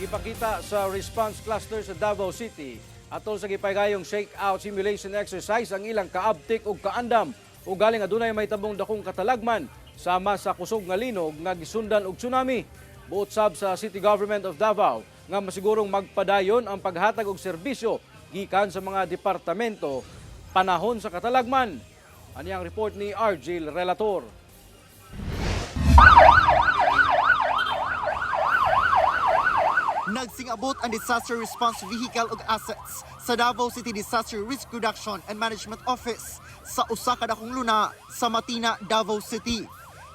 ipakita sa response cluster sa Davao City atol sa gipayagayong shakeout simulation exercise ang ilang kaabtik ug kaandam ug galing adunay may tabong dakong katalagman sama sa kusog nga linog nga gisundan og tsunami. Buot sab sa City Government of Davao nga masigurong magpadayon ang paghatag og serbisyo gikan sa mga departamento panahon sa katalagman. Ani ang report ni Argel Relator. Nagsingabot ang Disaster Response Vehicle ug assets sa Davao City Disaster Risk Reduction and Management Office sa usa ka dakong luna sa Matina, Davao City.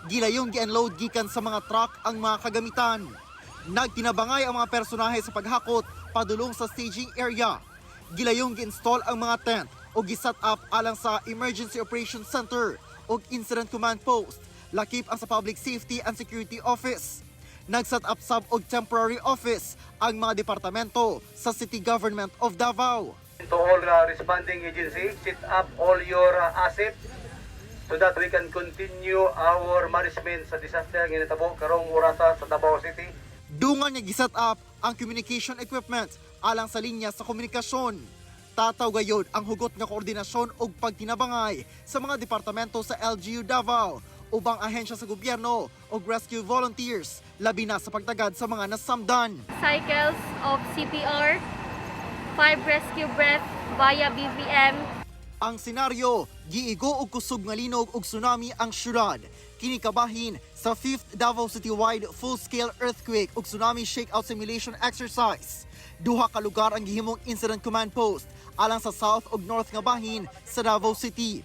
Gilayong gi-unload gikan sa mga truck ang mga kagamitan. Nagtinabangay ang mga personahe sa paghakot padulong sa staging area. Gilayong gi-install ang mga tent o gi-set up alang sa Emergency Operations Center o Incident Command Post, lakip ang sa Public Safety and Security Office. Nag-set up sub og temporary office ang mga departamento sa City Government of Davao. To all responding agencies, set up all your assets so that we can continue our management sa disaster nga natabo karong orasa sa Davao City. Dungan nga gi-set up ang communication equipment alang sa linya sa komunikasyon. Tataw gayod ang hugot nga koordinasyon ug pagtinabangay sa mga departamento sa LGU Davao, ubang ahensya sa gobyerno ug rescue volunteers, labi na sa pagtagad sa mga nasamdan. Cycles of CPR, 5 rescue breath via BVM. Ang senaryo, giigo og kusog nga linog ug tsunami ang syudad. Kini kabahin sa 5th Davao City-wide full-scale earthquake ug tsunami shakeout simulation exercise. Duha ka lugar ang gihimong incident command post alang sa south ug north nga bahin sa Davao City.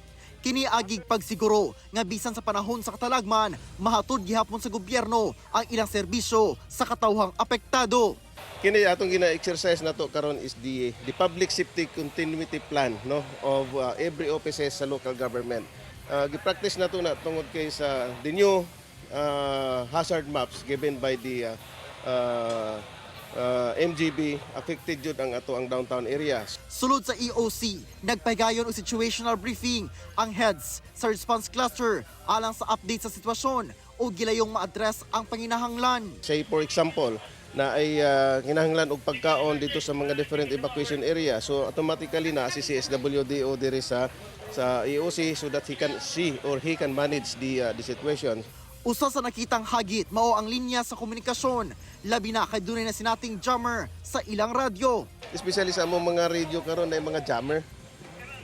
Kini agig pagsiguro nga bisan sa panahon sa katalagman, mahatod gihapon sa gobyerno ang ilang serbisyo sa katawhang apektado. Kini atong gina-exercise nato karon is the public safety continuity plan of every offices sa local government. Gi-practice nato na tungod kay sa the new hazard maps given by the MGB, affected jud ang ato ang downtown areas. Sulod sa EOC, nagpaygayon og situational briefing ang heads sa response cluster alang sa update sa sitwasyon o gilayong ma-address ang panginahanglan. Say for example, na ay kinahanglan og pagkaon dito sa mga different evacuation area. So automatically na si CSWDO diri sa EOC so that he can manage the situation. Usa sa nakitang hagit mao ang linya sa komunikasyon, labi na kay dunay na sinating jammer sa ilang radyo. Especially sa among mga radio karon na mga jammer.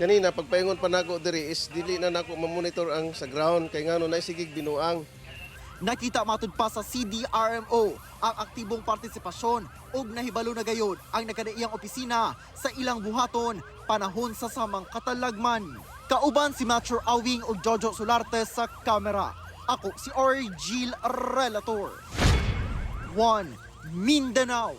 Kanina pagpaingon pa nako diri is dili na nako ma-monitor ang sa ground kay ngano na sigig binuang. Nakita matud pa sa CDRMO ang aktibong partisipasyon ug nahibalo na gayod ang nagkadaiyang opisina sa ilang buhaton panahon sa samang katalagman. Kauban si Matthew Awing ug Jojo Solarte sa kamera. Ako si Argel Relator. 1 Mindanao.